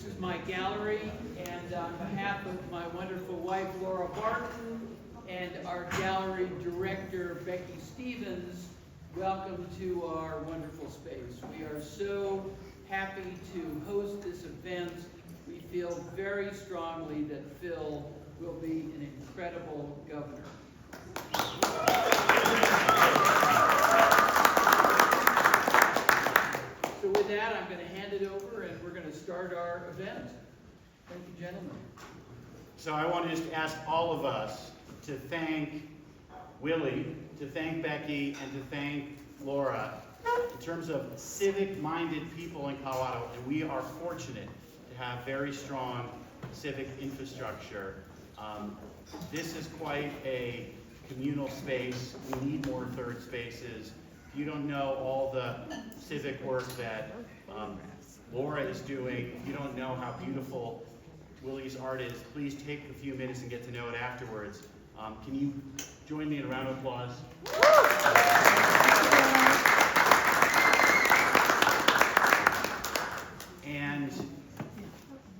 is my gallery, and on behalf of my wonderful wife, Laura Barton, and our gallery director, Becky Stevens, welcome to our wonderful space. We are so happy to host this event. We feel very strongly that Phil will be an incredible governor. So with that, I'm going to hand it over, and we're going to start our event. Thank you, gentlemen. So I want to just ask all of us to thank Willie, to thank Becky, and to thank Laura in terms of civic-minded people in Colorado, and we are fortunate to have very strong civic infrastructure. This is quite a communal space. We need more third spaces. If you don't know all the civic work that Laura is doing, if you don't know how beautiful Willie's art is, please take a few minutes and get to know it afterwards. Can you join me in a round of applause? And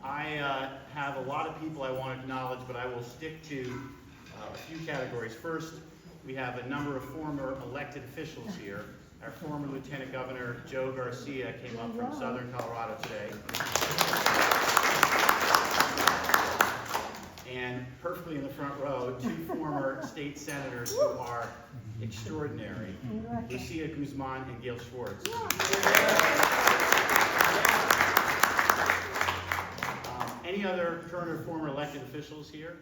I have a lot of people I want to acknowledge, but I will stick to a few categories. First, we have a number of former elected officials here. Our former Lieutenant Governor Joe Garcia came up from Southern Colorado today. And perfectly in the front row, two former state senators who are extraordinary, Lucia Guzman and Gail Schwartz. Any other current or former elected officials here?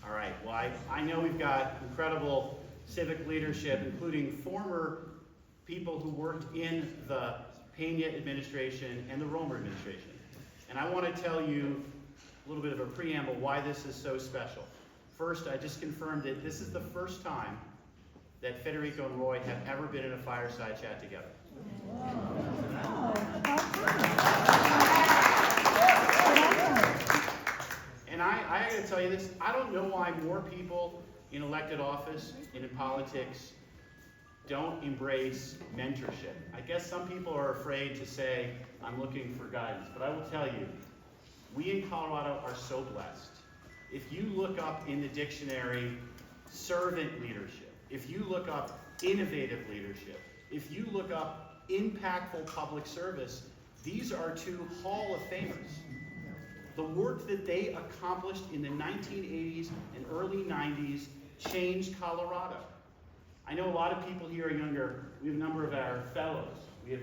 All right, well, I know we've got incredible civic leadership, including former people who worked in the Pena administration and the Romer administration. And I want to tell you a little bit of a preamble why this is so special. First, I just confirmed that this is the first time that Federico and Roy have ever been in a fireside chat together. And I got to tell you this, I don't know why more people in elected office and in politics don't embrace mentorship. I guess some people are afraid to say, I'm looking for guidance, but I will tell you, we in Colorado are so blessed. If you look up in the dictionary, servant leadership, if you look up innovative leadership, if you look up impactful public service, these are two Hall of Famers. The work that they accomplished in the 1980s and early 90s changed Colorado. I know a lot of people here are younger. We have a number of our fellows. We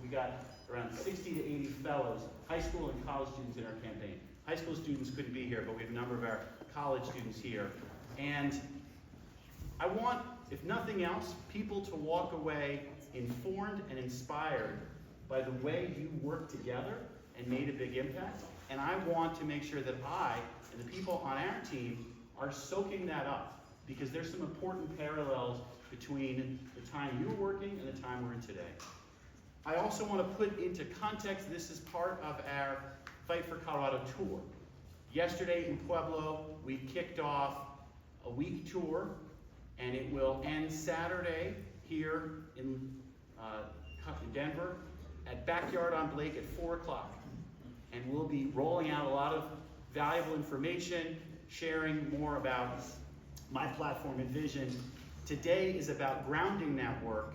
got around 60 to 80 fellows, high school and college students in our campaign. High school students couldn't be here, but we have a number of our college students here. And I want, if nothing else, people to walk away informed and inspired by the way you work together and made a big impact. And I want to make sure that I and the people on our team are soaking that up, because there's some important parallels between the time you were working and the time we're in today. I also want to put into context, this is part of our Fight for Colorado tour. Yesterday in Pueblo, we kicked off a week tour, and it will end Saturday here in Denver at Backyard on Blake at 4 o'clock. And we'll be rolling out a lot of valuable information, sharing more about my platform and vision. Today is about grounding that work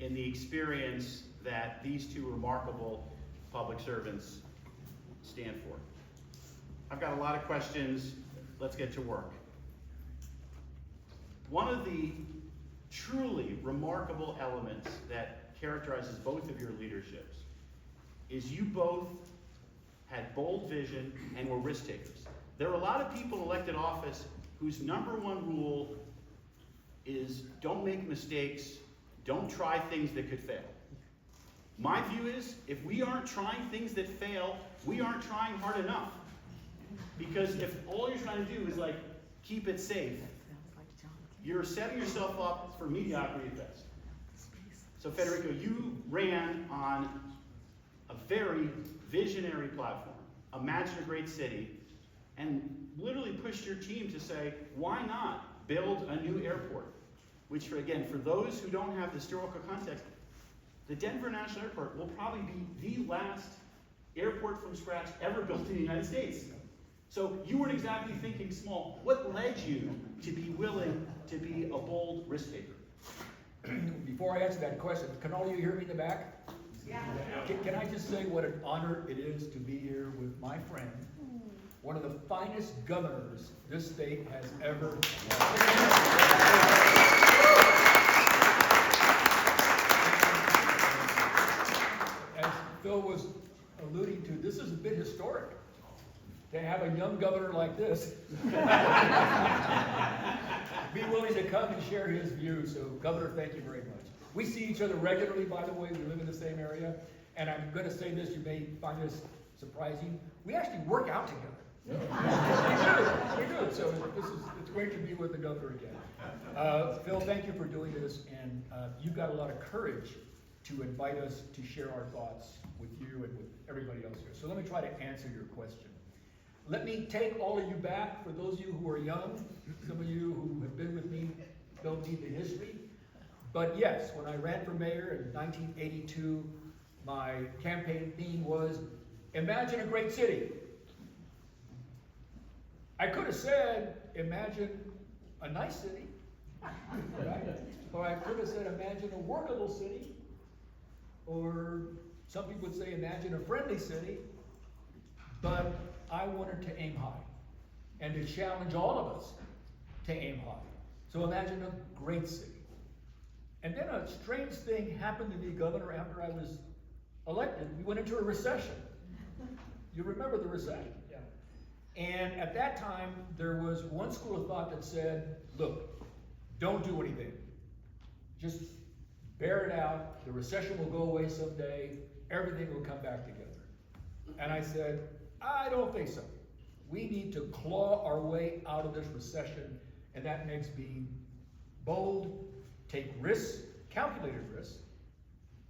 in the experience that these two remarkable public servants stand for. I've got a lot of questions. Let's get to work. One of the truly remarkable elements that characterizes both of your leaderships is you both had bold vision and were risk takers. There are a lot of people in elected office whose number one rule is don't make mistakes, don't try things that could fail. My view is, if we aren't trying things that fail, we aren't trying hard enough. Because if all you're trying to do is like keep it safe, you're setting yourself up for mediocrity at best. So Federico, you ran on a very visionary platform, imagine a great city, and literally pushed your team to say, why not build a new airport? Which, again, for those who don't have the historical context, the Denver National Airport will probably be the last airport from scratch ever built in the United States. So you weren't exactly thinking small. What led you to be willing to be a bold risk taker? Before I answer that question, can all of you hear me in the back? Yeah. Can I just say what an honor it is to be here with my friend, one of the finest governors this state has ever had. As Phil was alluding to, this is a bit historic to have a young governor like this be willing to come and share his views. So, Governor, thank you very much. We see each other regularly, by the way. We live in the same area. And I'm going to say this, you may find this surprising. We actually work out together. We do. So it's great to be with the governor again. Phil, thank you for doing this. And you've got a lot of courage to invite us to share our thoughts with you and with everybody else here. So let me try to answer your question. Let me take all of you back, for those of you who are young, some of you who have been with me don't need the history. But yes, when I ran for mayor in 1982, my campaign theme was, imagine a great city. I could have said, imagine a nice city, right? Or I could have said, imagine a workable city. Or some people would say, imagine a friendly city. But I wanted to aim high and to challenge all of us to aim high. So imagine a great city. And then a strange thing happened to me, Governor, after I was elected. We went into a recession. You remember the recession? Yeah. And at that time, there was one school of thought that said, look, don't do anything. Just bear it out. The recession will go away someday. Everything will come back together. And I said, I don't think so. We need to claw our way out of this recession, and that makes being bold, take risks, calculated risks,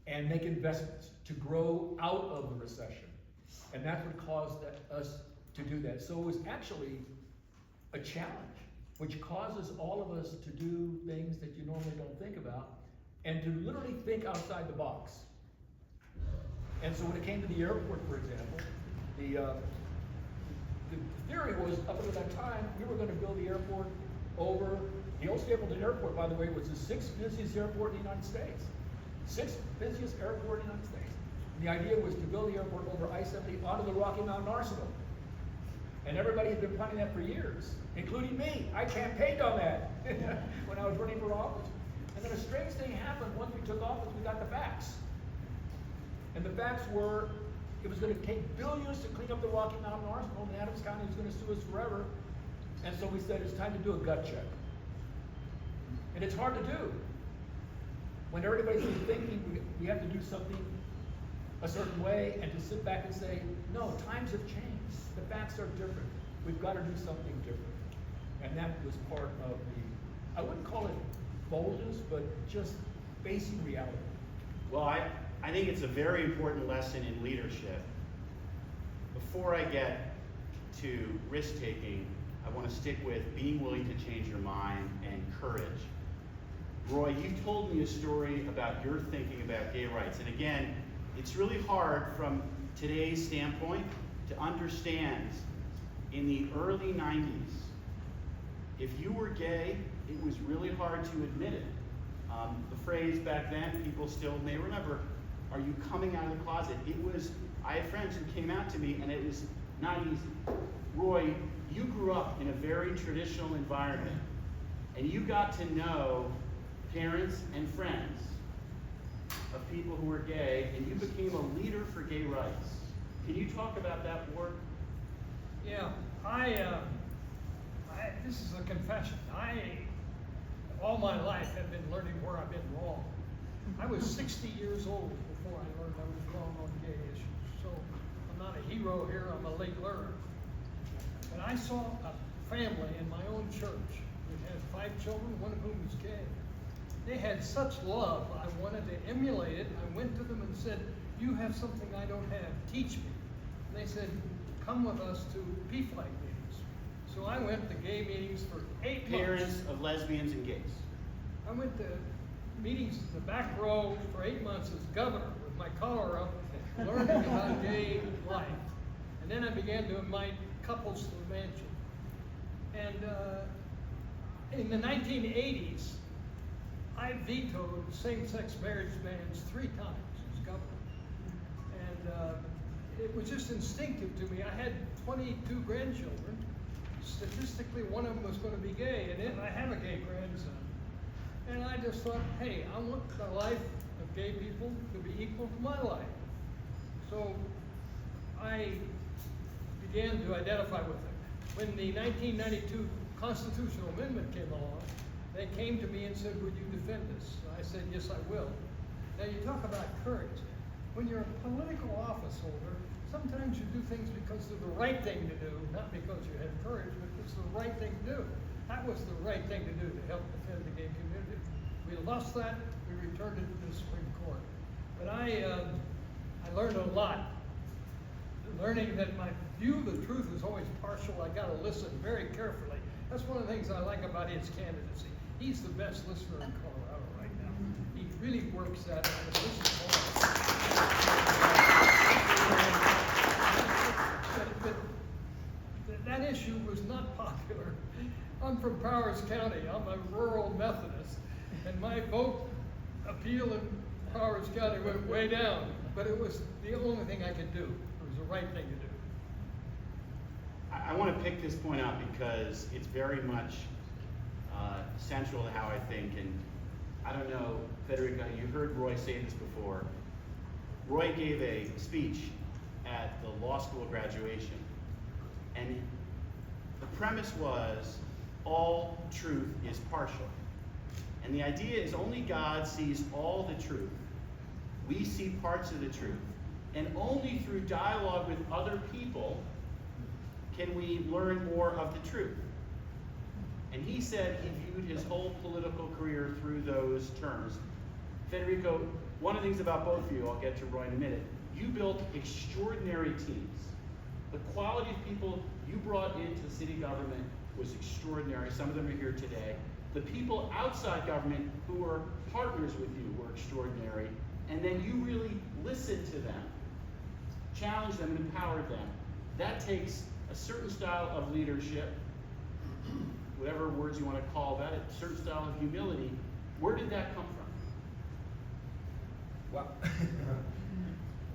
and make investments to grow out of the recession. And that's what caused us to do that. So it was actually a challenge, which causes all of us to do things that you normally don't think about, and to literally think outside the box. And so when it came to the airport, for example, the theory was, up until that time, we were going to build the airport over, the old Stapleton Airport, by the way, was the 6th busiest airport in the United States. 6th busiest airport in the United States. And the idea was to build the airport over I-70 onto the Rocky Mountain Arsenal. And everybody had been planning that for years, including me. I campaigned on that when I was running for office. And then a strange thing happened. Once we took office, we got the facts. And the facts were, it was going to take billions to clean up the Rocky Mountain Arsenal, and Adams County was going to sue us forever. And so we said, it's time to do a gut check. And it's hard to do. When everybody's been thinking we have to do something a certain way, and to sit back and say, no, times have changed. The facts are different. We've got to do something different. And that was part of the, I wouldn't call it boldness, but just facing reality. Well, I think it's a very important lesson in leadership. Before I get to risk-taking, I want to stick with being willing to change your mind and courage. Roy, you told me a story about your thinking about gay rights. And again, it's really hard from today's standpoint to understand in the early 90s, if you were gay, it was really hard to admit it. The phrase back then, people still may remember, are you coming out of the closet? I had friends who came out to me and it was not easy. Roy, you grew up in a very traditional environment and you got to know parents and friends of people who were gay, and you became a leader for gay rights. Can you talk about that work? Yeah, this is a confession. All my life have been learning where I've been wrong. I was 60 years old before I learned I was wrong on gay issues. So I'm not a hero here, I'm a late learner. But I saw a family in my own church that had 5 children, one of whom was gay. They had such love, I wanted to emulate it. I went to them and said, you have something I don't have, teach me. And they said, come with us to P-Flag meetings. So I went to gay meetings for 8 months. Parents of lesbians and gays. I went to meetings in the back row for 8 months as governor with my collar up learning about gay life. And then I began to invite couples to the mansion. And in the 1980s, I vetoed same-sex marriage bans 3 times as governor. And it was just instinctive to me. I had 22 grandchildren. Statistically, one of them was going to be gay, and then I have a gay grandson. And I just thought, hey, I want the life of gay people to be equal to my life. So I began to identify with them. When the 1992 constitutional amendment came along, they came to me and said, would you defend us? I said, yes, I will. Now you talk about courage. When you're a political office holder, sometimes you do things because they're the right thing to do, not because you have courage, but it's the right thing to do. That was the right thing to do to help defend the gay community. We lost that, we returned it to the Supreme Court. But I learned a lot. Learning that my view of the truth is always partial, I gotta listen very carefully. That's one of the things I like about his candidacy. He's the best listener in Colorado right now. He really works at it and listens but that issue was not popular. I'm from Powers County. I'm a rural Methodist, and my vote appeal in Powers County went way down. But it was the only thing I could do. It was the right thing to do. I want to pick this point out because it's very much central to how I think, and I don't know, Federico, you heard Roy say this before. Roy gave a speech at the law school graduation, and the premise was all truth is partial. And the idea is only God sees all the truth. We see parts of the truth. And only through dialogue with other people can we learn more of the truth. And he said he viewed his whole political career through those terms. Federico, one of the things about both of you, I'll get to Roy in a minute, you built extraordinary teams. The quality of people you brought into the city government was extraordinary. Some of them are here today. The people outside government who were partners with you were extraordinary. And then you really listened to them, challenged them, and empowered them. That takes a certain style of leadership, whatever words you want to call that, a certain style of humility. Where did that come from? Well,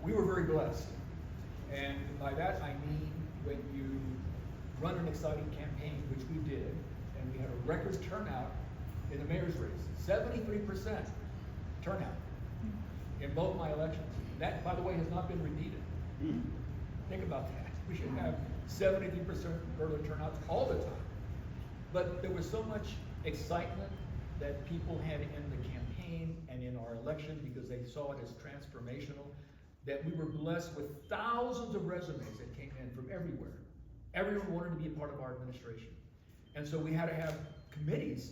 we were very blessed. And by that I mean when you run an exciting campaign, which we did, and we had a record turnout in the mayor's race, 73% turnout in both my elections. That, by the way, has not been repeated. Think about that. We should have 73% early turnouts all the time. But there was so much excitement that people had in the campaign and in our election because they saw it as transformational, that we were blessed with thousands of resumes that came in from everywhere. Everyone wanted to be a part of our administration. And so we had to have committees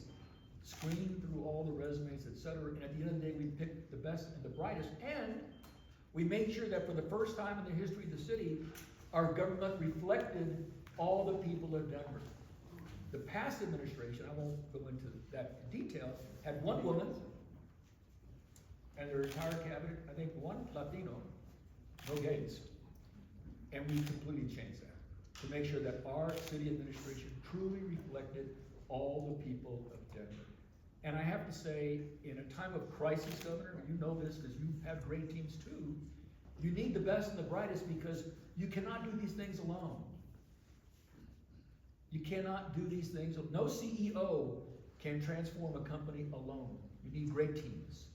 screen through all the resumes, etc. And at the end of the day, we picked the best and the brightest. And we made sure that for the first time in the history of the city, our government reflected all the people of Denver. The past administration, I won't go into that detail, had one woman and their entire cabinet, I think one Latino, no gays. And we completely changed that to make sure that our city administration truly reflected all the people of Denver. And I have to say, in a time of crisis, Governor, you know this because you have great teams too, you need the best and the brightest because you cannot do these things alone. You cannot do these things. No CEO can transform a company alone. You need great teams.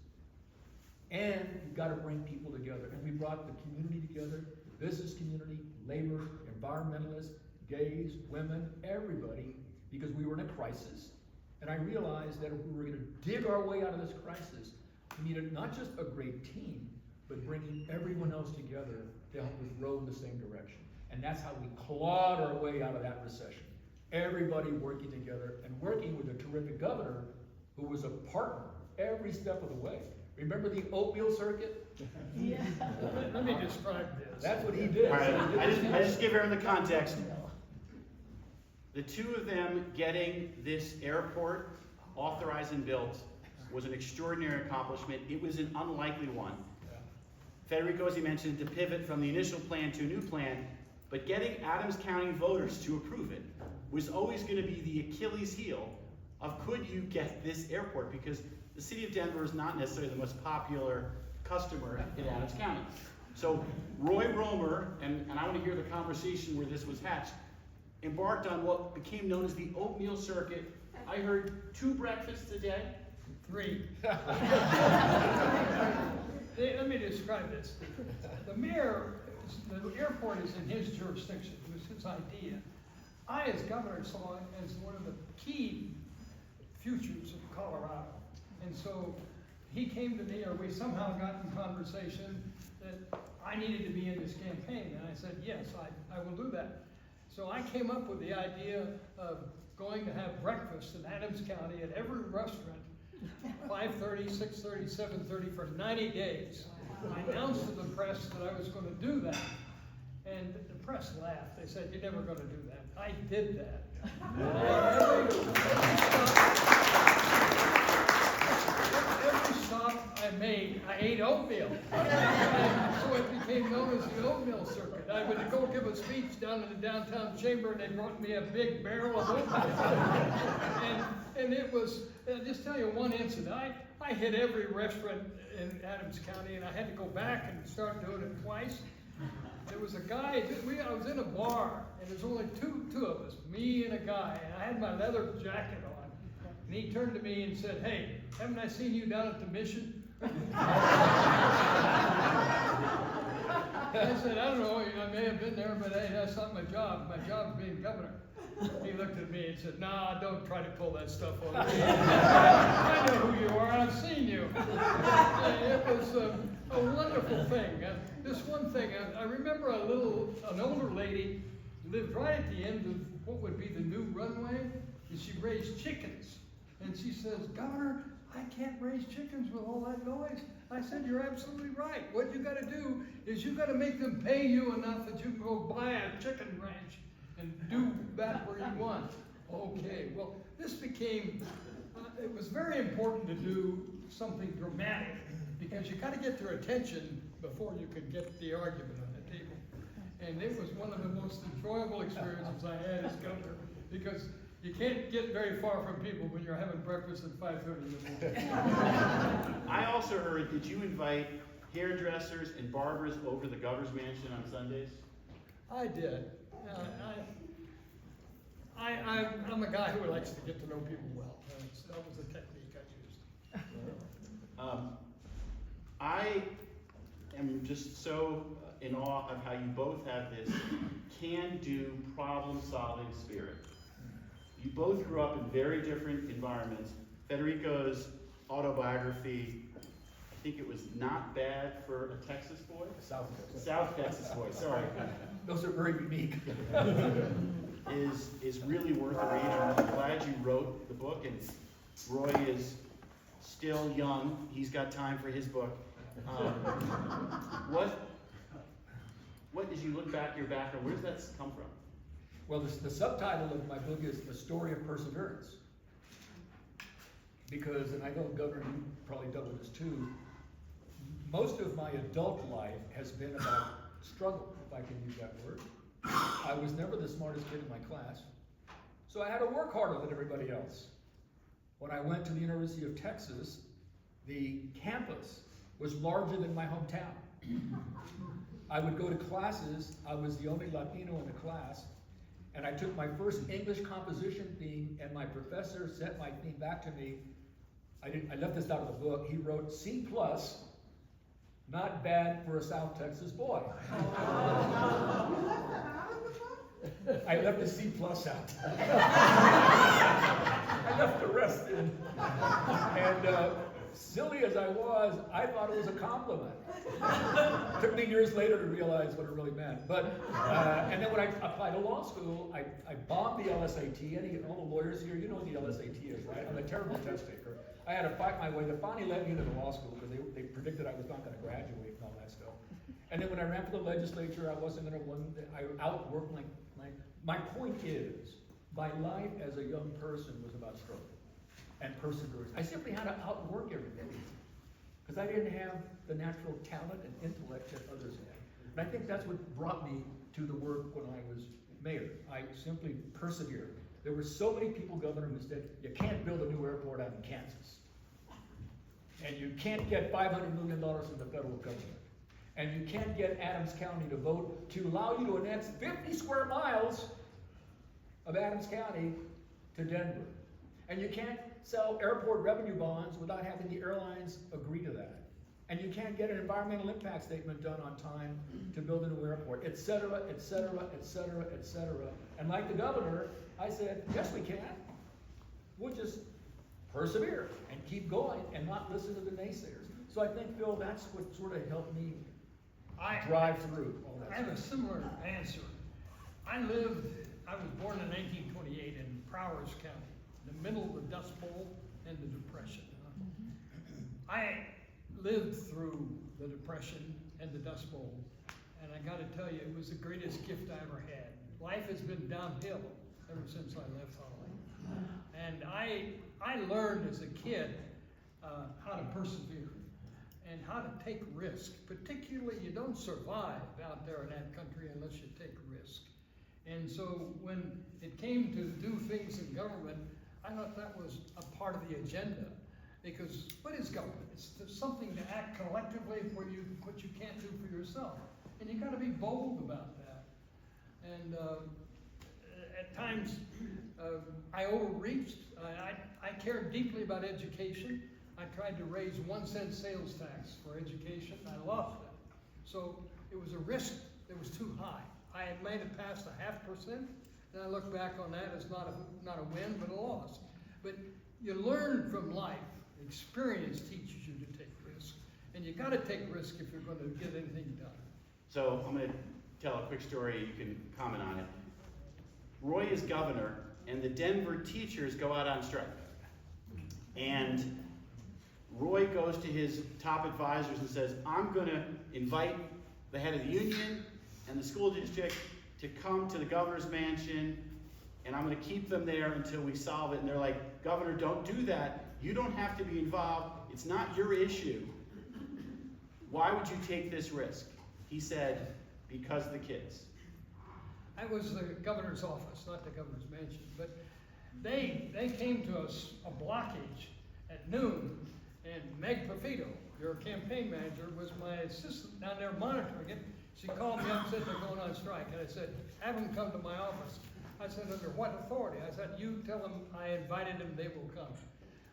And you've got to bring people together. And we brought the community together, the business community, labor, environmentalists, gays, women, everybody, because we were in a crisis. And I realized that if we were going to dig our way out of this crisis, we needed not just a great team, but bringing everyone else together to help us row in the same direction. And that's how we clawed our way out of that recession. Everybody working together and working with a terrific governor who was a partner every step of the way. Remember the oatmeal circuit? Yeah. Let me describe this. That's what he did. All right, So I just give everyone the context. The two of them getting this airport authorized and built was an extraordinary accomplishment. It was an unlikely one. Federico, as he mentioned, to pivot from the initial plan to a new plan, but getting Adams County voters to approve it was always going to be the Achilles heel of could you get this airport, because the city of Denver is not necessarily the most popular customer in Adams County. So Roy Romer, and I want to hear the conversation where this was hatched, embarked on what became known as the oatmeal circuit. I heard 2 breakfasts a day. 3. Let me describe this. The mayor, the airport is in his jurisdiction. It was his idea. I, as governor, saw it as one of the key futures of Colorado. And so he came to me, or we somehow got in conversation that I needed to be in this campaign. And I said, yes, I will do that. So I came up with the idea of going to have breakfast in Adams County at every restaurant, 5:30, 6:30, 7:30 for 90 days. I announced to the press that I was going to do that. And the press laughed. They said, you're never going to do that. I did that. Every stop I made, I ate oatmeal. And so it became known as the oatmeal circuit. I would go give a speech down in the downtown chamber, and they brought me a big barrel of oatmeal. And it was, I'll just tell you one incident. I hit every restaurant in Adams County, and I had to go back and start doing it twice. There was a guy, I was in a bar, and there's only two of us, me and a guy, and I had my leather jacket on. And he turned to me and said, hey, haven't I seen you down at the Mission? I said, I don't know, I may have been there, but hey, that's not my job. My job is being governor. He looked at me and said, nah, don't try to pull that stuff on me. I know who you are, I've seen you. It was a wonderful thing. This one thing, I remember an older lady lived right at the end of what would be the new runway, and she raised chickens. And she says, Governor, I can't raise chickens with all that noise. I said, you're absolutely right. What you got to do is you got to make them pay you enough that you can go buy a chicken ranch and do that where you want. Okay, well, this became, it was very important to do something dramatic, because you got to get their attention before you could get the argument on the table. And it was one of the most enjoyable experiences I had as governor, because you can't get very far from people when you're having breakfast at 5:30 in the morning. I also heard, did you invite hairdressers and barbers over the governor's mansion on Sundays? I did. I'm a guy who likes to get to know people well. That was the technique I used. I am just so in awe of how you both have this can-do, problem-solving spirit. You both grew up in very different environments. Federico's autobiography, I think it was Not Bad for a Texas Boy? South Texas. South Texas Boy, sorry. Those are very unique. is really worth a read. I'm glad you wrote the book, and Roy is still young. He's got time for his book. What as you look back at your background, where does that come from? Well, the subtitle of my book is The Story of Perseverance. Because, and I know, Governor, you probably dealt with this too, most of my adult life has been about struggle, if I can use that word. I was never the smartest kid in my class, so I had to work harder than everybody else. When I went to the University of Texas, the campus was larger than my hometown. I would go to classes, I was the only Latino in the class, and I took my first English composition theme, and my professor sent my theme back to me. I left this out of the book. He wrote C+, not bad for a South Texas boy. I left the C+ out. I left the rest in. And silly as I was, I thought it was a compliment. It took me years later to realize what it really meant. But, and then when I applied to law school, I bombed the LSAT. And all the lawyers here, you know what the LSAT is, right? I'm a terrible test taker. I had to fight my way. They finally let me into the law school because they predicted I was not going to graduate and all that stuff. And then when I ran for the legislature, I wasn't going to win. I outworked my point is, my life as a young person was about struggle and perseverance. I simply had to outwork everybody. because I didn't have the natural talent and intellect that others had. And I think that's what brought me to the work when I was mayor. I simply persevered. There were so many people, Governor, who said, you can't build a new airport out in Kansas. And you can't get $500 million from the federal government. And you can't get Adams County to vote to allow you to annex 50 square miles of Adams County to Denver. And you can't sell airport revenue bonds without having the airlines agree to that. And you can't get an environmental impact statement done on time to build a new airport, et cetera, et cetera, et cetera, et cetera. And like the governor, I said, yes, we can. We'll just persevere and keep going and not listen to the naysayers. So I think, Phil, that's what sort of helped me drive through all that. I have a similar answer. I was born in 1928 in Prowers County, in the middle of the Dust Bowl and the Depression. I lived through the Depression and the Dust Bowl, and I gotta tell you, it was the greatest gift I ever had. Life has been downhill ever since I left Holly. And I learned as a kid how to persevere and how to take risk. Particularly, you don't survive out there in that country unless you take risk. And so when it came to do things in government, I thought that was a part of the agenda. Because what is government? It's something to act collectively for you, what you can't do for yourself. And you gotta be bold about that. And at times, I overreached. I cared deeply about education. I tried to raise 1 cent sales tax for education. I lost it. So it was a risk that was too high. I had made it past 0.5%, and I look back on that as not a win, but a loss. But you learn from life. Experience teaches you to take risks. And you gotta take risk if you're gonna get anything done. So I'm gonna tell a quick story, you can comment on it. Roy is governor, and the Denver teachers go out on strike. And Roy goes to his top advisors and says, I'm gonna invite the head of the union and the school district to come to the governor's mansion, and I'm gonna keep them there until we solve it. And they're like, Governor, don't do that. You don't have to be involved. It's not your issue. Why would you take this risk? He said, because of the kids. That was the governor's office, not the governor's mansion. But they came to us a blockage at noon, and Meg Pafito, your campaign manager, was my assistant down there monitoring it. She called me up and said they're going on strike. And I said, have them come to my office. I said, under what authority? I said, you tell them I invited them, they will come.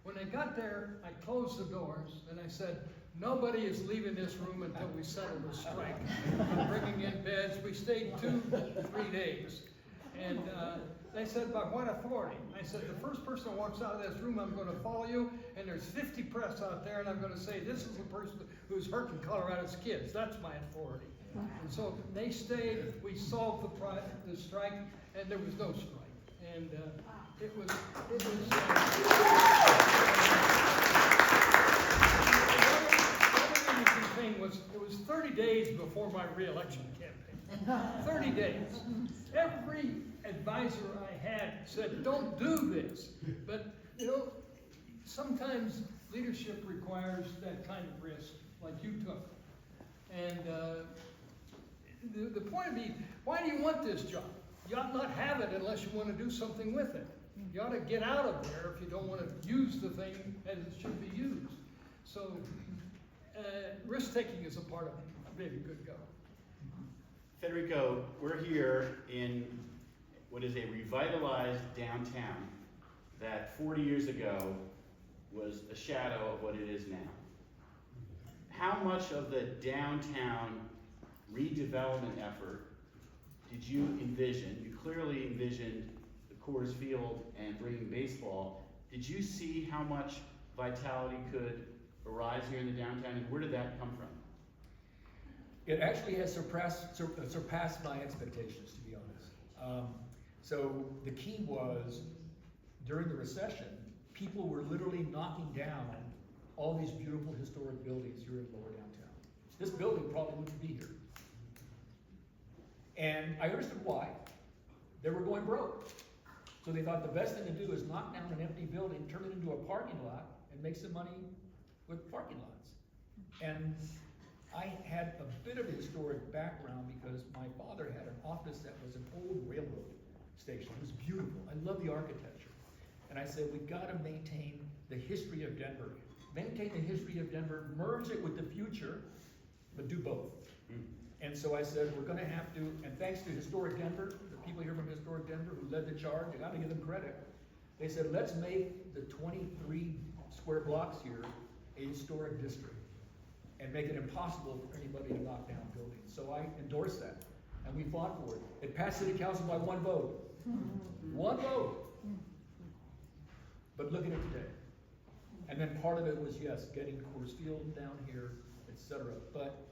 When they got there, I closed the doors and I said, nobody is leaving this room until we settle the strike. We're bringing in beds. We stayed 2 to 3 days. And they said, by what authority? I said, the first person that walks out of this room, I'm going to follow you, and there's 50 press out there, and I'm going to say, this is the person who's hurting Colorado's kids. That's my authority. And so they stayed, we solved the strike, and there was no strike. And it was it was 30 days before my re-election campaign. 30 days. Every advisor I had said, don't do this. But, you know, sometimes leadership requires that kind of risk, like you took. And the point of me, why do you want this job? You ought not have it unless you want to do something with it. You ought to get out of there if you don't want to use the thing as it should be used. So, risk-taking is a part of being a good governor. Federico, we're here in what is a revitalized downtown that 40 years ago was a shadow of what it is now. How much of the downtown redevelopment effort did you envision? You clearly envisioned the Coors Field and bringing baseball. Did you see how much vitality could arise here in the downtown, and where did that come from? It actually has surpassed my expectations, to be honest. So the key was, during the recession, people were literally knocking down all these beautiful historic buildings here in lower downtown. This building probably wouldn't be here. And I understood why. They were going broke. So they thought the best thing to do is knock down an empty building, turn it into a parking lot, and make some money with parking lots. And I had a bit of a historic background because my father had an office that was an old railroad station. It was beautiful. I love the architecture. And I said, we've got to maintain the history of Denver. Maintain the history of Denver, merge it with the future, but do both. And so I said, we're gonna have to, and thanks to Historic Denver, the people here from Historic Denver who led the charge, I gotta give them credit. They said, let's make the 23 square blocks here a historic district and make it impossible for anybody to knock down buildings. So I endorsed that, and we fought for it. It passed City Council by 1 vote. 1 vote. But look at it today. And then part of it was, yes, getting Coors Field down here, etc. But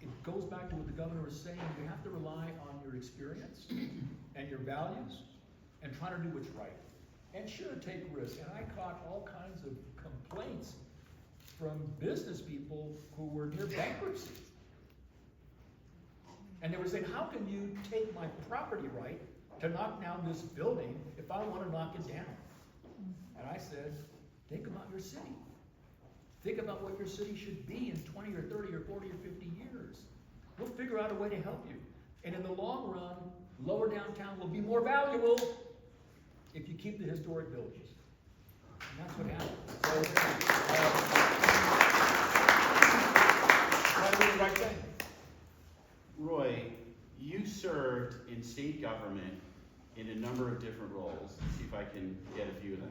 it goes back to what the governor was saying. You have to rely on your experience and your values and try to do what's right. And sure, take risks. And I caught all kinds of complaints from business people who were near bankruptcy. And they were saying, how can you take my property right to knock down this building if I want to knock it down? And I said, think about your city. Think about what your city should be in 20 or 30 or 40 or 50 years. We'll figure out a way to help you. And in the long run, lower downtown will be more valuable if you keep the historic buildings. And that's what happened. So, try to do the right thing. Roy, you served in state government in a number of different roles. Let's see if I can get a few of them.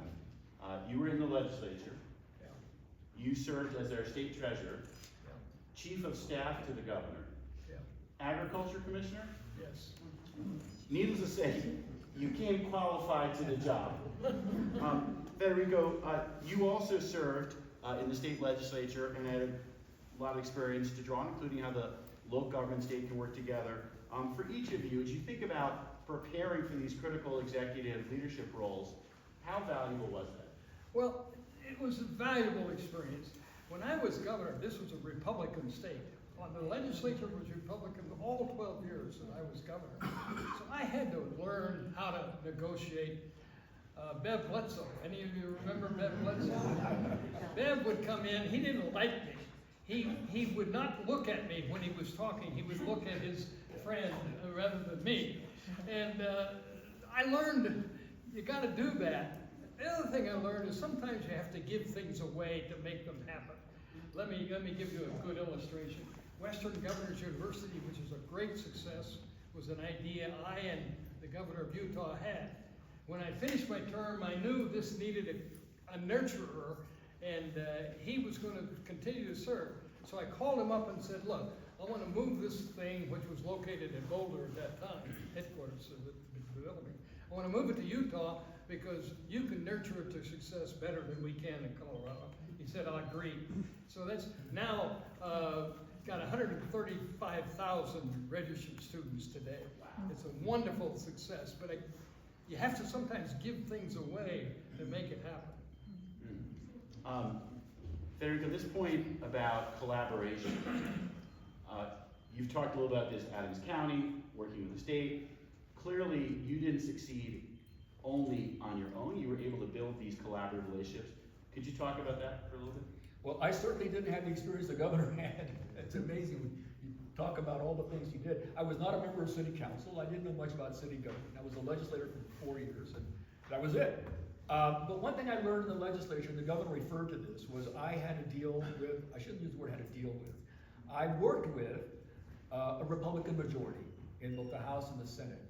You were in the legislature. Yeah. You served as our state treasurer, Yeah. chief of staff to the governor, Yeah. agriculture commissioner. Yes. Needless to say, you came qualified to the job. Federico, you also served in the state legislature and had a lot of experience to draw on, including how the local government and state can work together. For each of you, as you think about preparing for these critical executive leadership roles, how valuable was that? Well, it was a valuable experience. When I was governor, this was a Republican state. The legislature was Republican all 12 years that I was governor. So I had to learn how to negotiate. Bev Bledsoe, any of you remember Bev Bledsoe? Bev would come in, he didn't like me. He would not look at me when he was talking, he would look at his friend rather than me. And I learned you gotta do that. The other thing I learned is sometimes you have to give things away to make them happen. Let me give you a good illustration. Western Governors University, which is a great success, was an idea I and the governor of Utah had. When I finished my term, I knew this needed a nurturer, and he was going to continue to serve. So I called him up and said, look, I want to move this thing, which was located in Boulder at that time, headquarters of the building. I want to move it to Utah because you can nurture it to success better than we can in Colorado. He said, I agree. So that's now got 135,000 registered students today. Wow. It's a wonderful success, but you have to sometimes give things away to make it happen. Federico, this point about collaboration, you've talked a little about this, Adams County, working with the state. Clearly, you didn't succeed only on your own. You were able to build these collaborative relationships. Could you talk about that for a little bit? Well, I certainly didn't have the experience the governor had. It's amazing when you talk about all the things he did. I was not a member of city council. I didn't know much about city government. I was a legislator for 4 years, and that was it. But one thing I learned in the legislature, and the governor referred to this, was I had to deal with, I shouldn't use the word had to deal with, I worked with a Republican majority in both the House and the Senate.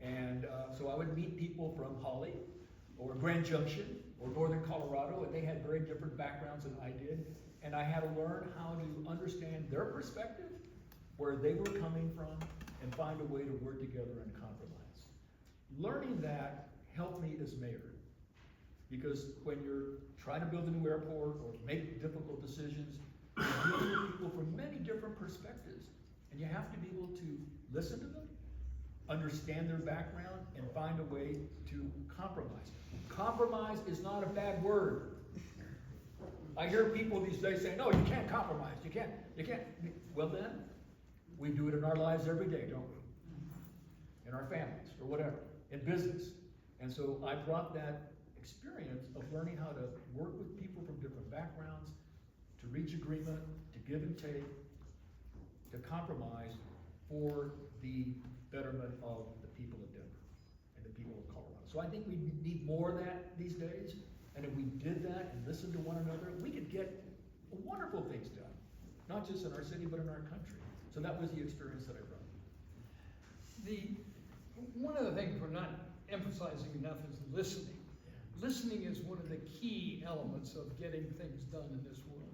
And so I would meet people from Holly, or Grand Junction, or Northern Colorado, and they had very different backgrounds than I did. And I had to learn how to understand their perspective, where they were coming from, and find a way to work together and compromise. Learning that helped me as mayor. Because when you're trying to build a new airport or make difficult decisions, you're dealing with people from many different perspectives. And you have to be able to listen to them, understand their background, and find a way to compromise. Compromise is not a bad word. I hear people these days saying, no, you can't compromise, you can't. Well then, we do it in our lives every day, don't we? In our families, or whatever, in business. And so I brought that experience of learning how to work with people from different backgrounds, to reach agreement, to give and take, to compromise for the betterment of the people of Denver and the people of Colorado. So I think we need more of that these days, and if we did that and listened to one another, we could get wonderful things done, not just in our city, but in our country. So that was the experience that I brought. One of the things we're not emphasizing enough is listening. Listening is one of the key elements of getting things done in this world.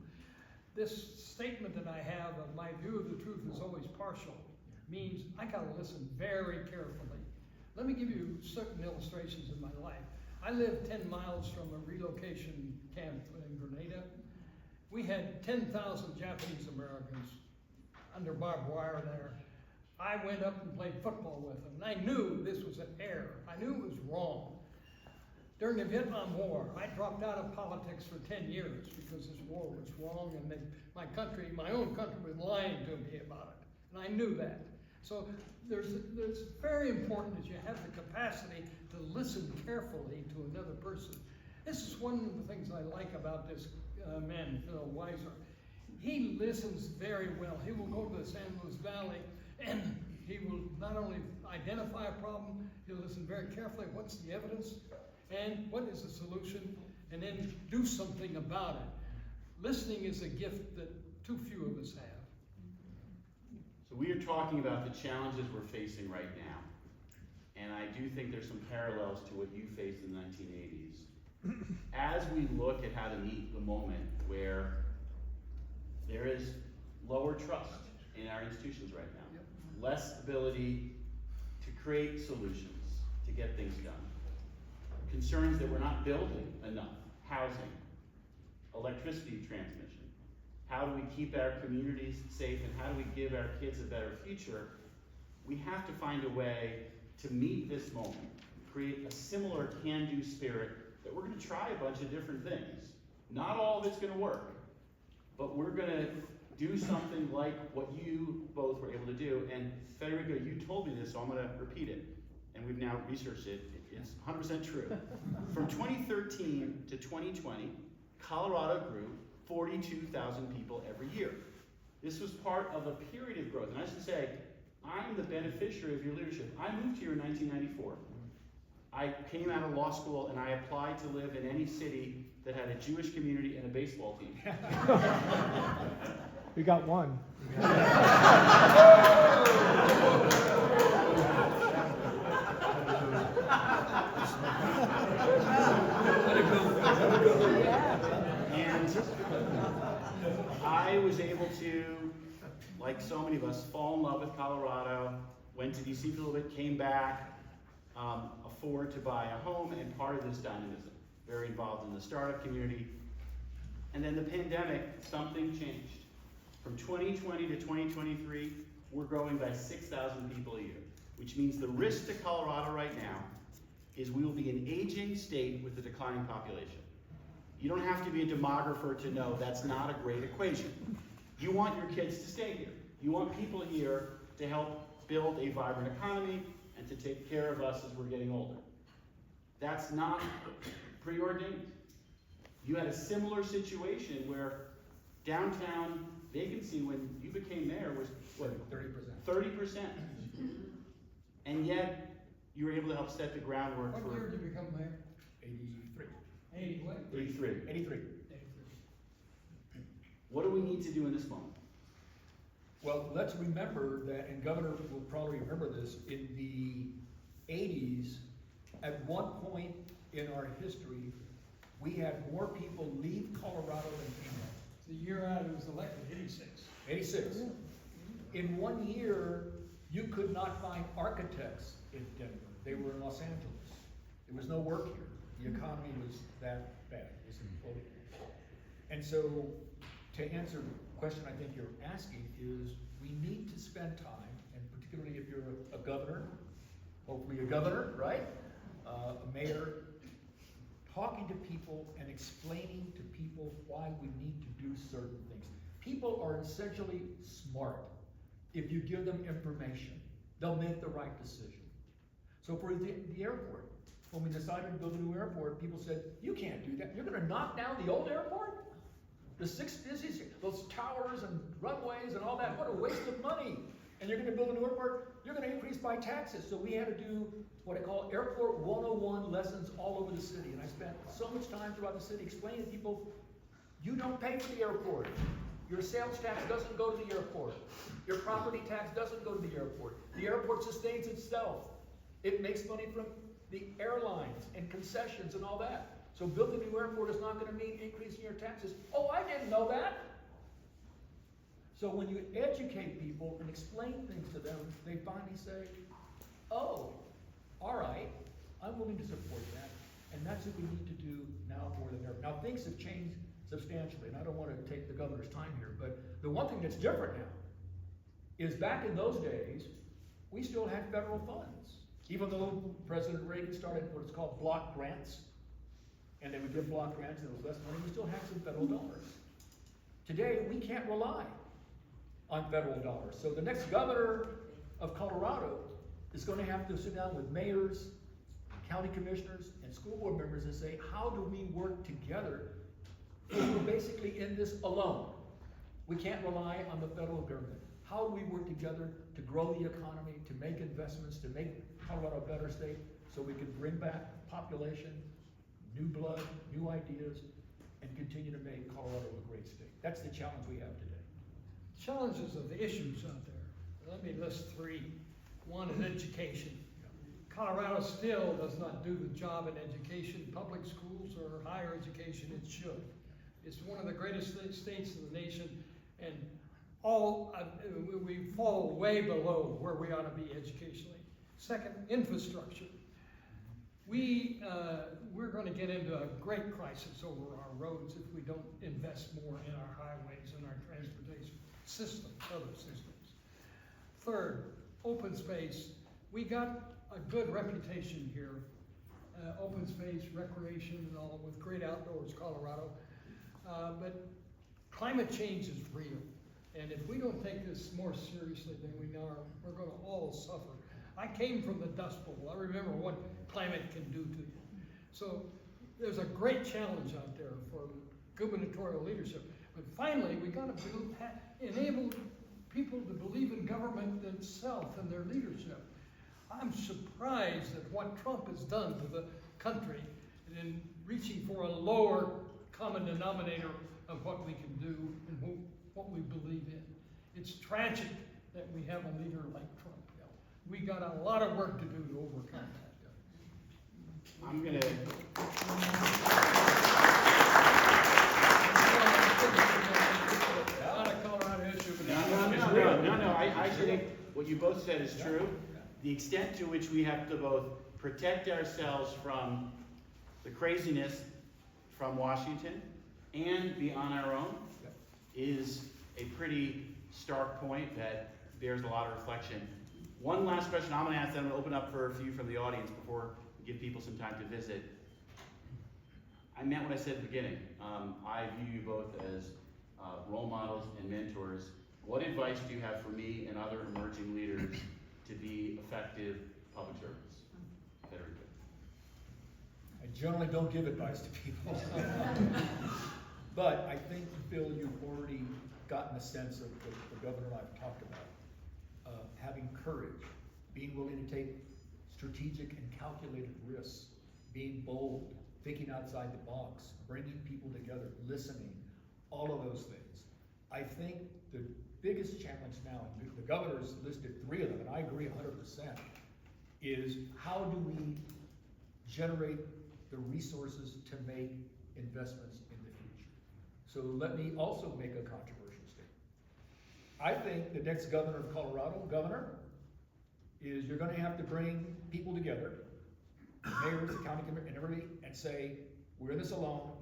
This statement that I have of my view of the truth is always partial means I gotta listen very carefully. Let me give you certain illustrations in my life. I lived 10 miles from a relocation camp in Grenada. We had 10,000 Japanese Americans under barbed wire there. I went up and played football with them, and I knew this was an error. I knew it was wrong. During the Vietnam War, I dropped out of politics for 10 years because this war was wrong, and my own country was lying to me about it, and I knew that. So it's very important that you have the capacity to listen carefully to another person. This is one of the things I like about this man, Phil Weiser. He listens very well. He will go to the San Luis Valley, and he will not only identify a problem, he'll listen very carefully, what's the evidence, and what is the solution, and then do something about it. Listening is a gift that too few of us have. So we are talking about the challenges we're facing right now. And I do think there's some parallels to what you faced in the 1980s. As we look at how to meet the moment where there is lower trust in our institutions right now, less ability to create solutions, to get things done, concerns that we're not building enough housing, electricity transmission, how do we keep our communities safe, and how do we give our kids a better future, we have to find a way to meet this moment, create a similar can-do spirit that we're going to try a bunch of different things. Not all of it's going to work, but we're going to do something like what you both were able to do. And Federico, you told me this, so I'm going to repeat it. And we've now researched it. It's 100% true. From 2013 to 2020, Colorado grew 42,000 people every year. This was part of a period of growth. And I should say, I'm the beneficiary of your leadership. I moved here in 1994. I came out of law school and I applied to live in any city that had a Jewish community and a baseball team. We got one. And I was able to, like so many of us, fall in love with Colorado, went to DC for a little bit, came back, afford to buy a home, and part of this dynamism. Very involved in the startup community. And then the pandemic, something changed. From 2020 to 2023, we're growing by 6,000 people a year, which means the risk to Colorado right now is we will be an aging state with a declining population. You don't have to be a demographer to know that's not a great equation. You want your kids to stay here. You want people here to help build a vibrant economy and to take care of us as we're getting older. That's not preordained. You had a similar situation where downtown vacancy when you became mayor was what? 30%. 30%. And yet you were able to help set the groundwork What for year did you become mayor? 83. 80 what? 83. 83. What do we need to do in this moment? Well, let's remember that, and Governor will probably remember this, in the 80s, at one point in our history, we had more people leave Colorado than came back. The year I was elected, 86. 86. In 1 year, you could not find architects in Denver. They were in Los Angeles. There was no work here. The economy was that bad. It was imploding. And so, to answer the question I think you're asking is, we need to spend time, and particularly if you're a governor, hopefully a governor, right? A mayor, talking to people and explaining to people why we need to do certain things. People are essentially smart. If you give them information, they'll make the right decision. So for the airport, when we decided to build a new airport, people said, you can't do that. You're gonna knock down the old airport? The six busiest, those towers and runways and all that, what a waste of money. And you're gonna build a new airport, you're gonna increase my taxes. So we had to do what I call Airport 101 lessons all over the city. And I spent so much time throughout the city explaining to people, you don't pay for the airport. Your sales tax doesn't go to the airport. Your property tax doesn't go to the airport. The airport sustains itself. It makes money from the airlines and concessions and all that. So building a new airport is not gonna mean increasing your taxes. Oh, I didn't know that. So when you educate people and explain things to them, they finally say, oh, all right, I'm willing to support that. And that's what we need to do now more than ever. Now things have changed substantially, and I don't want to take the governor's time here, but the one thing that's different now is back in those days, we still had federal funds. Even though President Reagan started what is called block grants, and they would give block grants and it was less money, we still have some federal dollars. Today, we can't rely on federal dollars. So the next governor of Colorado is going to have to sit down with mayors, county commissioners, and school board members and say, how do we work together? Because we're basically in this alone. We can't rely on the federal government. How do we work together to grow the economy, to make investments, to make Colorado a better state, so we can bring back population, new blood, new ideas, and continue to make Colorado a great state? That's the challenge we have today. Challenges of the issues out there. Let me list three. One is education. Colorado still does not do the job in education, public schools or higher education it should. It's one of the greatest states in the nation, and we fall way below where we ought to be educationally. Second, infrastructure. We're going to get into a great crisis over our roads if we don't invest more in our highways and our transportation systems, other systems. Third, open space. We got a good reputation here, open space, recreation, and all, with great outdoors, Colorado. But climate change is real, and if we don't take this more seriously than we are, we're going to all suffer. I came from the Dust Bowl. I remember what climate can do to you. So there's a great challenge out there for gubernatorial leadership. But finally, we got to enable people to believe in government itself and their leadership. I'm surprised at what Trump has done to the country in reaching for a lower common denominator of what we can do and what we believe in. It's tragic that we have a leader like Trump. We got a lot of work to do to overcome that. I'm gonna. Not a Colorado issue, but No. I think what you both said is true. The extent to which we have to both protect ourselves from the craziness from Washington and be on our own is a pretty stark point that bears a lot of reflection. One last question I'm going to ask, then I'm going to open up for a few from the audience before we give people some time to visit. I meant what I said at the beginning. I view you both as role models and mentors. What advice do you have for me and other emerging leaders to be effective public servants? Federico. I generally don't give advice to people. But I think, Phil, you've already gotten a sense of the governor I've talked about. Having courage, being willing to take strategic and calculated risks, being bold, thinking outside the box, bringing people together, listening, all of those things. I think the biggest challenge now, and the governor's listed three of them, and I agree 100%, is how do we generate the resources to make investments in the future? So let me also make a controversial statement. I think the next governor of Colorado, is you're going to have to bring people together, mayors, the county commissioner, and everybody, and say, we're in this alone.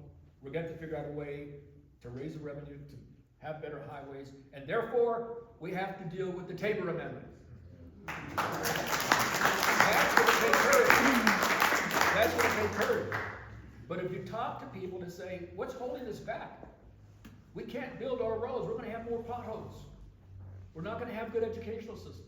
We're going to have to figure out a way to raise the revenue, to have better highways, and therefore, we have to deal with the Tabor Amendment. That's going to take courage. That's going to take courage. But if you talk to people and say, what's holding us back? We can't build our roads. We're going to have more potholes. We're not going to have good educational systems.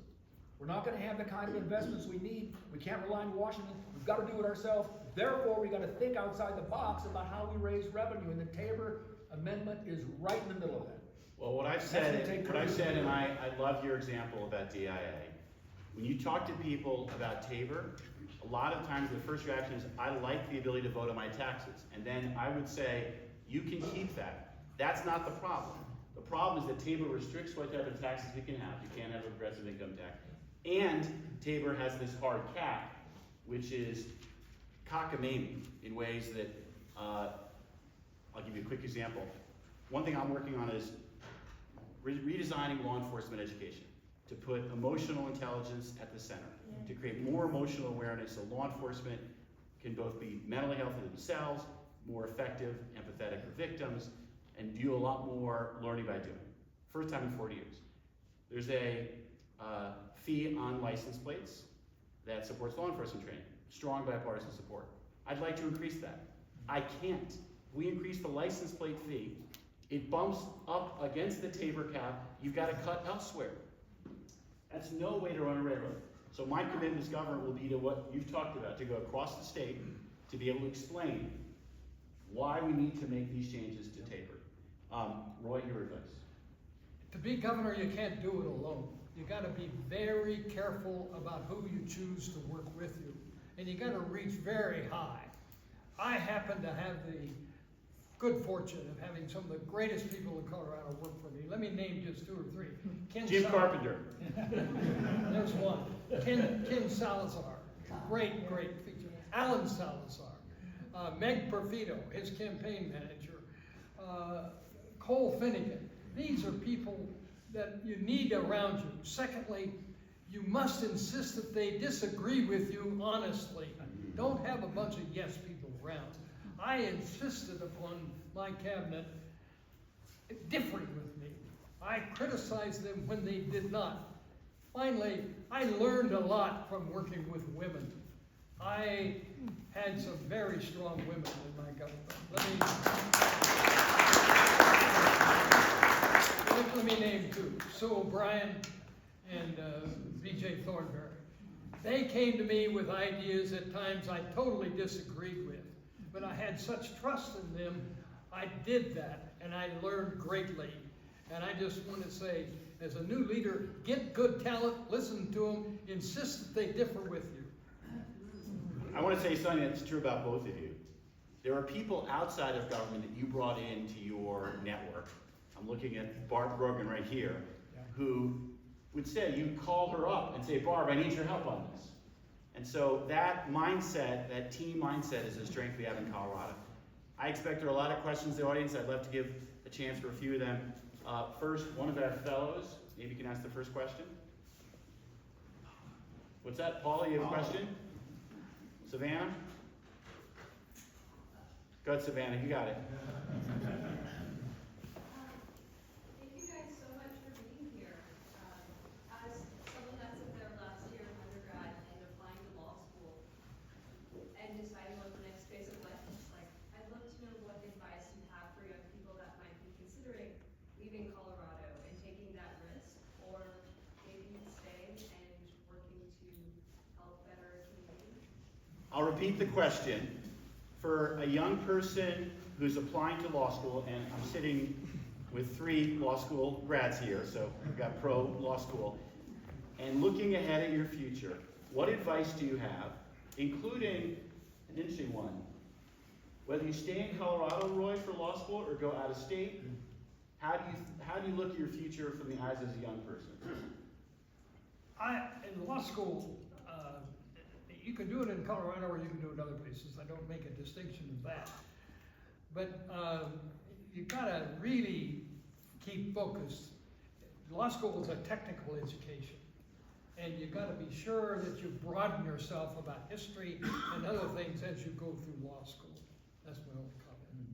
We're not going to have the kind of investments we need. We can't rely on Washington. We've got to do it ourselves. Therefore, we got to think outside the box about how we raise revenue. And the Tabor amendment is right in the middle of that. Well, what I've That's gonna said, take what I've courage. said, and I love your example about DIA. When you talk to people about Tabor, a lot of times the first reaction is, I like the ability to vote on my taxes. And then I would say, you can keep that. That's not the problem. The problem is that Tabor restricts what type of taxes you can have. You can't have a progressive income tax. And Tabor has this hard cap, which is cockamamie in ways that, I'll give you a quick example. One thing I'm working on is redesigning law enforcement education to put emotional intelligence at the center, to create more emotional awareness so law enforcement can both be mentally healthy themselves, more effective, empathetic for victims, and do a lot more learning by doing. First time in 40 years. There's a fee on license plates that supports law enforcement training. Strong bipartisan support. I'd like to increase that. I can't. If we increase the license plate fee, it bumps up against the Tabor cap. You've got to cut elsewhere. That's no way to run a railroad. So my commitment as governor will be to what you've talked about, to go across the state, to be able to explain why we need to make these changes to Tabor. Roy, your advice. To be governor, you can't do it alone. You gotta be very careful about who you choose to work with you. And you gotta reach very high. I happen to have the good fortune of having some of the greatest people in Colorado work for me. Let me name just 2 or 3. Jim Carpenter. There's one. Ken Salazar, great feature. Alan Salazar. Meg Perfido, his campaign manager. Cole Finnegan. These are people that you need around you. Secondly, you must insist that they disagree with you honestly. Don't have a bunch of yes people around. I insisted upon my cabinet differing with me. I criticized them when they did not. Finally, I learned a lot from working with women. I had some very strong women in my government. Let me name 2. Sue O'Brien and B.J. Thornberry. They came to me with ideas at times I totally disagreed with, but I had such trust in them, I did that, and I learned greatly. And I just want to say, as a new leader, get good talent, listen to them, insist that they differ with you. I want to say something that's true about both of you. There are people outside of government that you brought into your network. I'm looking at Barb Brogan right here, who would say, you call her up and say, Barb, I need your help on this. And so that mindset, that team mindset, is a strength we have in Colorado. I expect there are a lot of questions in the audience. I'd love to give a chance for a few of them. First, one of our fellows, maybe you can ask the first question. What's that, Paula, you have a question? Savannah? Go ahead, Savannah, you got it. Thank you guys so much for being here. As someone that's in their last year of undergrad and applying to law school and deciding what the next phase of life looks like, I'd love to know what advice you have for young people that might be considering leaving Colorado and taking that risk, or maybe staying and working to help better community. I'll repeat the question. For a young person who's applying to law school, and I'm sitting with 3 law school grads here, so we've got pro law school, and looking ahead at your future, what advice do you have, including an interesting one, whether you stay in Colorado, Roy, for law school or go out of state? How do you look at your future from the eyes as a young person? In law school, you can do it in Colorado or you can do it other places. I don't make a distinction of that. But you gotta really keep focused. Law school is a technical education. And you gotta be sure that you broaden yourself about history and other things as you go through law school. That's my only comment.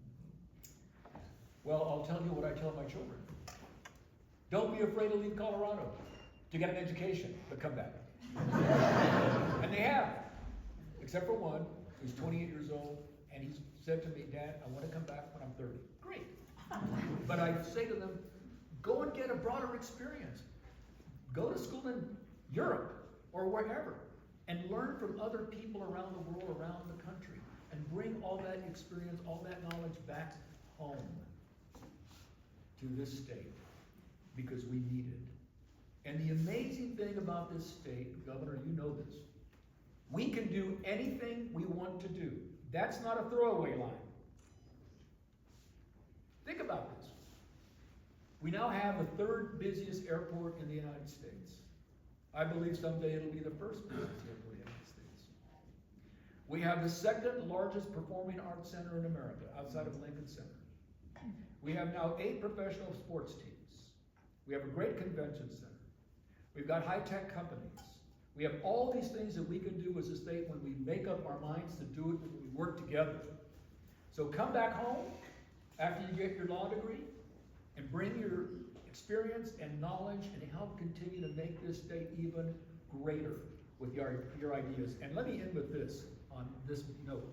Well, I'll tell you what I tell my children. Don't be afraid to leave Colorado to get an education, but come back. And they have, except for one who's 28 years old, and he's said to me, Dad, I want to come back when I'm 30. Great. But I say to them, go and get a broader experience. Go to school in Europe or wherever and learn from other people around the world, around the country, and bring all that experience, all that knowledge back home. to this state because we need it. And the amazing thing about this state, Governor, you know this, we can do anything we want to do. That's not a throwaway line. Think about this. We now have the third busiest airport in the United States. I believe someday it'll be the first busiest airport in the United States. We have the second largest performing arts center in America, outside of Lincoln Center. We have now 8 professional sports teams. We have a great convention center. We've got high-tech companies. We have all these things that we can do as a state when we make up our minds to do it, when we work together. So come back home after you get your law degree and bring your experience and knowledge and help continue to make this state even greater with your ideas. And let me end with this, on this note.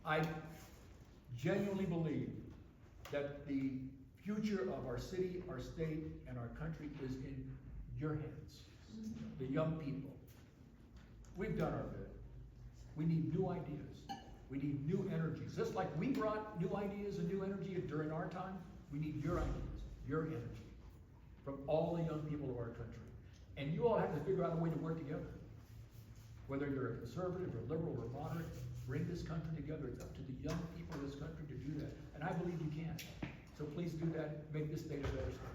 I genuinely believe that the future of our city, our state, and our country is in your hands, the young people. We've done our bit. We need new ideas. We need new energies. Just like we brought new ideas and new energy during our time, we need your ideas, your energy, from all the young people of our country. And you all have to figure out a way to work together. Whether you're a conservative or liberal or moderate, bring this country together. It's up to the young people of this country to do that. And I believe you can. So please do that. Make this state a better state.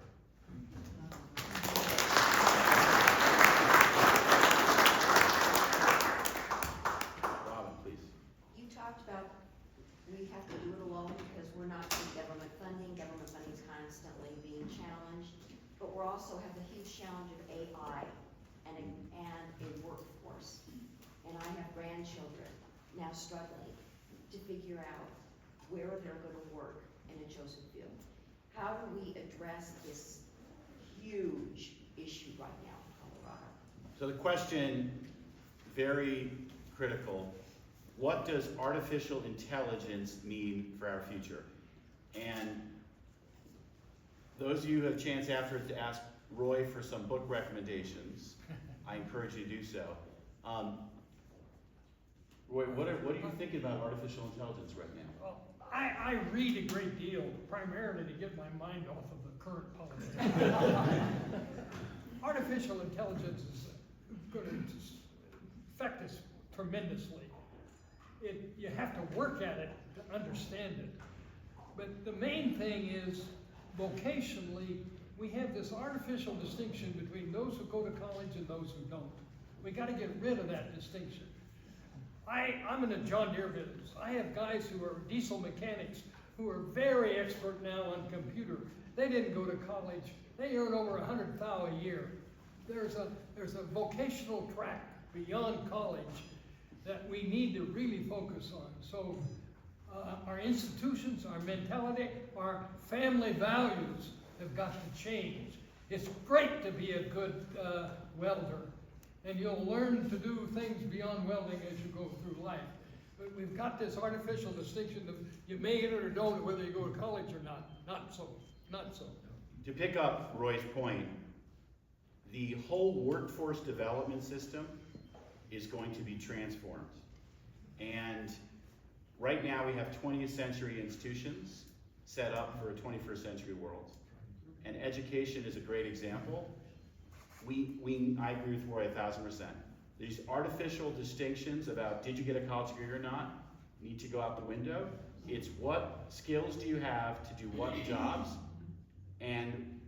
You talked about we have to do it alone because we're not getting government funding. Government funding is constantly being challenged, but we also have the huge challenge of AI and a workforce. And I have grandchildren now struggling to figure out where they're going to work in a chosen field. How do we address this huge issue right now in Colorado? So the question, very critical, what does artificial intelligence mean for our future? And those of you who have a chance after to ask Roy for some book recommendations, I encourage you to do so. Roy, what are you thinking about artificial intelligence right now? Well, I read a great deal, primarily to get my mind off of the current politics. Artificial intelligence is going to affect us tremendously. You have to work at it to understand it. But the main thing is, vocationally, we have this artificial distinction between those who go to college and those who don't. We got to get rid of that distinction. I'm in the John Deere business. I have guys who are diesel mechanics who are very expert now on computer. They didn't go to college. They earn over $100,000 a year. There's a vocational track beyond college that we need to really focus on. So our institutions, our mentality, our family values have got to change. It's great to be a good welder, and you'll learn to do things beyond welding as you go through life. But we've got this artificial distinction of you may get it or don't, whether you go to college or not. Not so. To pick up Roy's point, the whole workforce development system is going to be transformed. And right now we have 20th century institutions set up for a 21st century world. And education is a great example. I agree with Roy 1,000%. These artificial distinctions about did you get a college degree or not need to go out the window. It's what skills do you have to do what jobs. And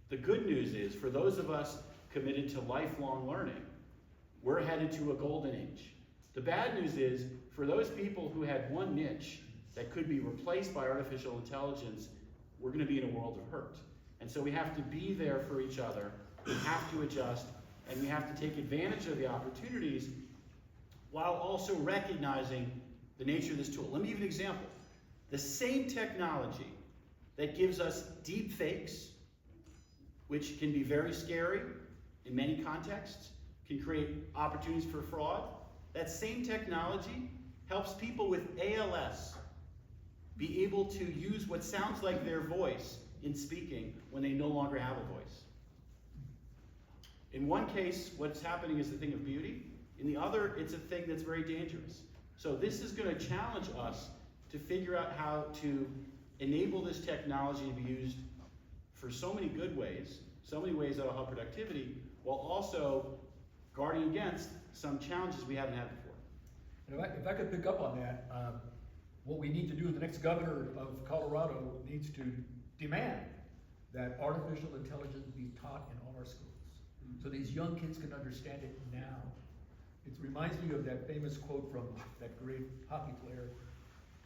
the good news is, for those of us committed to lifelong learning, we're headed to a golden age. The bad news is, for those people who had one niche that could be replaced by artificial intelligence, we're going to be in a world of hurt. And so we have to be there for each other, we have to adjust, and we have to take advantage of the opportunities while also recognizing the nature of this tool. Let me give you an example. The same technology that gives us deep fakes, which can be very scary in many contexts, can create opportunities for fraud. That same technology helps people with ALS be able to use what sounds like their voice in speaking when they no longer have a voice. In one case, what's happening is a thing of beauty. In the other, it's a thing that's very dangerous. So this is going to challenge us to figure out how to enable this technology to be used for so many good ways, so many ways that'll help productivity, while also guarding against some challenges we haven't had before. And if I could pick up on that, what we need to do, the next governor of Colorado needs to demand that artificial intelligence be taught in all our schools. So these young kids can understand it now. It reminds me of that famous quote from that great hockey player,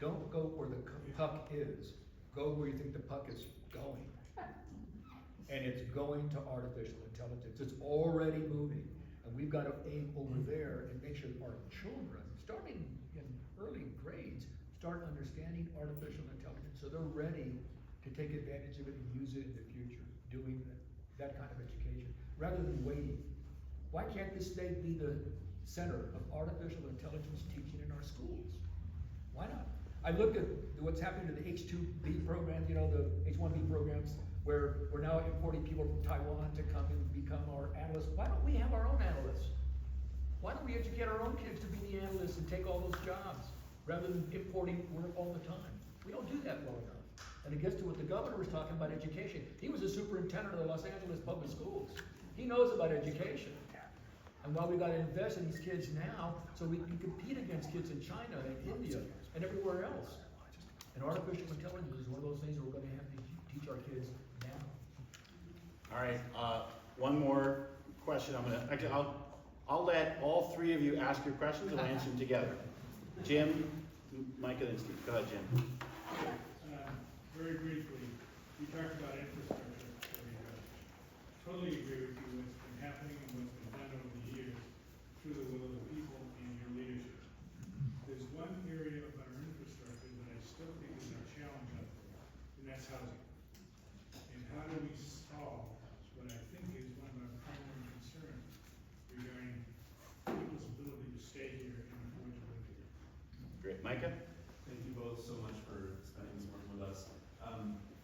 "Don't go where the puck is, go where you think the puck is going." And it's going to artificial intelligence. It's already moving. And we've got to aim over there and make sure that our children, starting in early grades, start understanding artificial intelligence so they're ready to take advantage of it and use it in the future, doing that kind of education, rather than waiting. Why can't this state be the center of artificial intelligence teaching in our schools? Why not? I looked at what's happening to the H-2B programs, you know, the H-1B programs, where we're now importing people from Taiwan to come and become our analysts. Why don't we have our own analysts? Why don't we educate our own kids to be the analysts and take all those jobs, rather than importing work all the time? We don't do that well enough. And it gets to what the governor was talking about, education. He was a superintendent of the Los Angeles Public Schools. He knows about education. And while we got to invest in these kids now, so we can compete against kids in China and India and everywhere else. And artificial intelligence is one of those things we're going to have to teach our kids now. All right, one more question. I'll let all three of you ask your questions and we'll answer them together. Jim, Micah, then Steve. Go ahead, Jim. Very briefly, you talked about infrastructure. Totally agree with you. What's been happening and what's been done over the years through the will of the people and your leadership. There's one area of our infrastructure that I still think is our challenge out there, and that's housing. And how do we solve what I think is one of our primary concerns regarding people's ability to stay here and afford to live here? Great. Micah? Thank you both so much for spending this morning with us.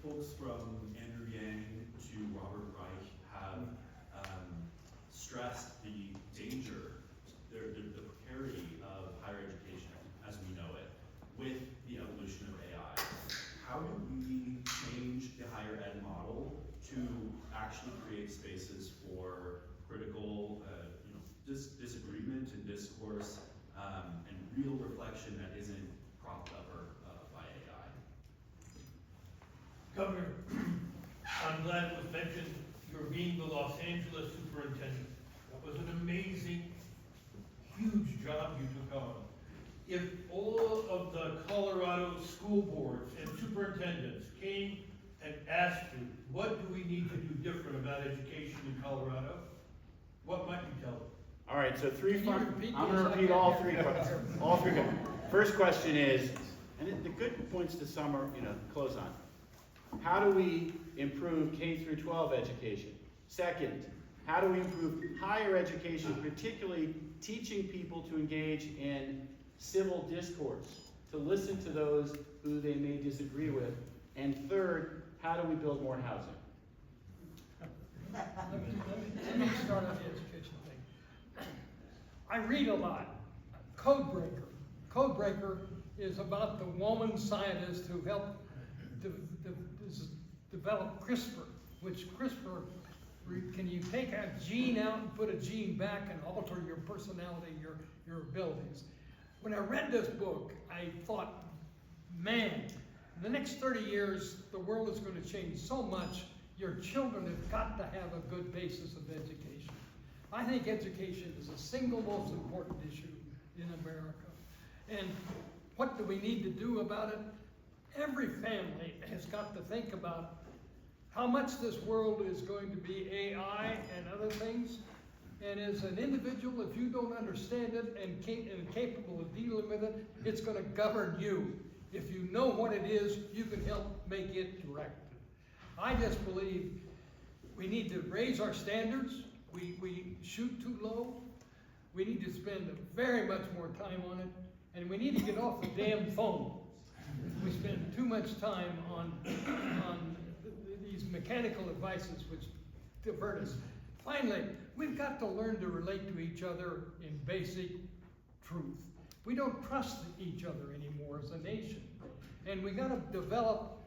Folks from Andrew Yang to Robert Reich have stressed the danger, the precarity of higher education as we know it with the evolution of AI. How do we change the higher ed model to actually create spaces for critical disagreement and discourse and real reflection that isn't propped up by AI? Governor, I'm glad it was mentioned you're being the Los Angeles superintendent. That was an amazing, huge job you took on. If all of the Colorado school boards and superintendents came and asked you, what do we need to do different about education in Colorado? What might you tell them? All right, so Can you repeat I'm going to these? repeat all three questions. All three. First question is, and the good points to sum are, close on. How do we improve K through 12 education? Second, how do we improve higher education, particularly teaching people to engage in civil discourse, to listen to those who they may disagree with? And third, how do we build more housing? Let me start on the education thing. I read a lot. Codebreaker. Codebreaker is about the woman scientist who helped develop CRISPR, which CRISPR, can you take a gene out and put a gene back and alter your personality, your abilities. When I read this book, I thought, man, in the next 30 years, the world is going to change so much. Your children have got to have a good basis of education. I think education is the single most important issue in America. And what do we need to do about it? Every family has got to think about how much this world is going to be AI and other things. And as an individual, if you don't understand it and capable of dealing with it, it's going to govern you. If you know what it is, you can help make it correct. I just believe we need to raise our standards. We shoot too low. We need to spend very much more time on it. And we need to get off the damn phone. We spend too much time on these mechanical devices which divert us. Finally, we've got to learn to relate to each other in basic truth. We don't trust each other anymore as a nation. And we got to develop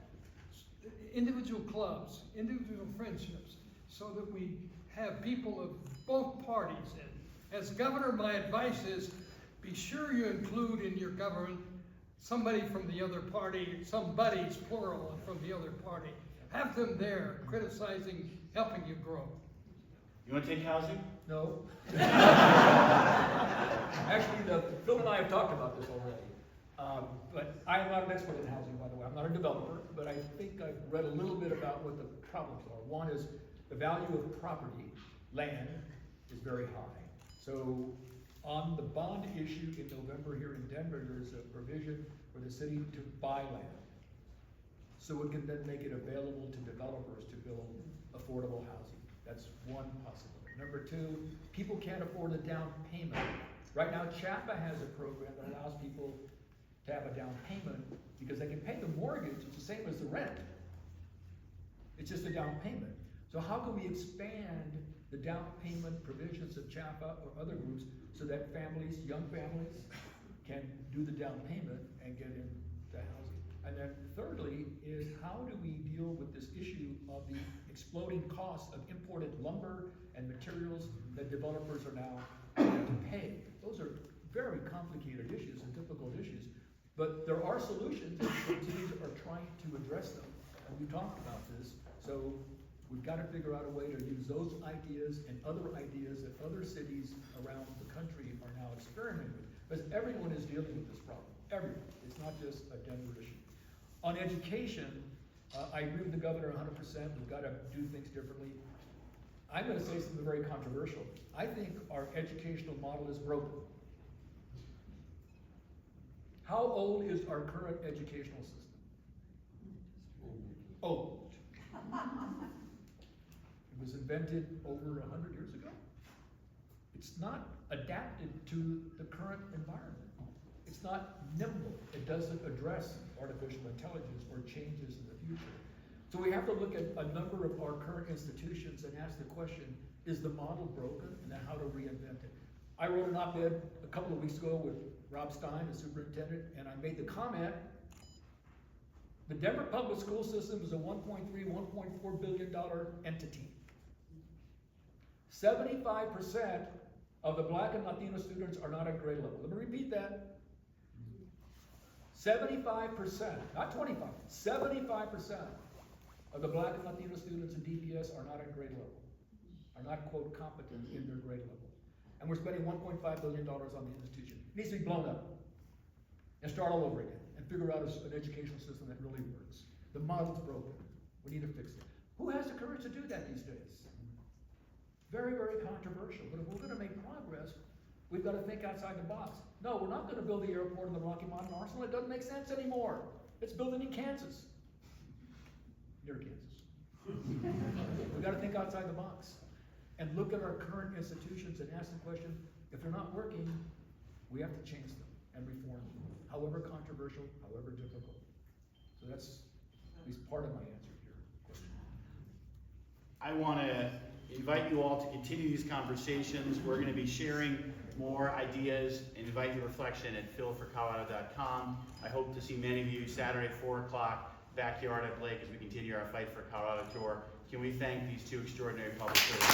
individual clubs, individual friendships, so that we have people of both parties in. As governor, my advice is, be sure you include in your government somebody from the other party, some buddies, plural, from the other party. Have them there, criticizing, helping you grow. You want to take housing? No. Actually, Phil and I have talked about this already. But I am not an expert in housing, by the way. I'm not a developer, but I think I've read a little bit about what the problems are. One is the value of property, land, is very high. So on the bond issue in November here in Denver, there's a provision for the city to buy land, so it can then make it available to developers to build affordable housing. That's one possibility. Number two, people can't afford a down payment. Right now, CHAPA has a program that allows people to have a down payment because they can pay the mortgage, it's the same as the rent. It's just a down payment. So how can we expand the down payment provisions of CHAPA or other groups so that families, young families, can do the down payment and get into housing? And then thirdly is, how do we deal with this issue of the exploding cost of imported lumber and materials that developers are now having to pay? Those are very complicated issues and difficult issues, but there are solutions, and cities are trying to address them. And we talked about this, so we've got to figure out a way to use those ideas and other ideas that other cities around the country are now experimenting with. Because everyone is dealing with this problem. Everyone. It's not just a Denver issue. On education, I agree with the governor 100%. We've got to do things differently. I'm going to say something very controversial. I think our educational model is broken. How old is our current educational system? Old. It was invented over 100 years ago. It's not adapted to the current environment. It's not nimble. It doesn't address artificial intelligence or changes in the future. So we have to look at a number of our current institutions and ask the question, is the model broken, and then how to reinvent it? I wrote an op-ed a couple of weeks ago with Rob Stein, the superintendent, and I made the comment, the Denver public school system is a $1.3, $1.4 billion entity. 75% of the Black and Latino students are not at grade level. Let me repeat that. 75%, not 25, 75% of the Black and Latino students in DPS are not at grade level, are not, quote, competent in their grade level. And we're spending $1.5 billion on the institution. It needs to be blown up and start all over again and figure out an educational system that really works. The model's broken. We need to fix it. Who has the courage to do that these days? Very, very controversial. But if we're going to make progress, we've got to think outside the box. No, we're not going to build the airport in the Rocky Mountain Arsenal. It doesn't make sense anymore. It's building in Kansas. Near Kansas. We've got to think outside the box and look at our current institutions and ask the question, if they're not working, we have to change them and reform them, however controversial, however difficult. So that's at least part of my answer here. I want to invite you all to continue these conversations. We're going to be sharing more ideas and invite your reflection at philforcolorado.com. I hope to see many of you Saturday, 4 o'clock, backyard at Blake as we continue our Fight for Colorado tour. Can we thank these two extraordinary public servants?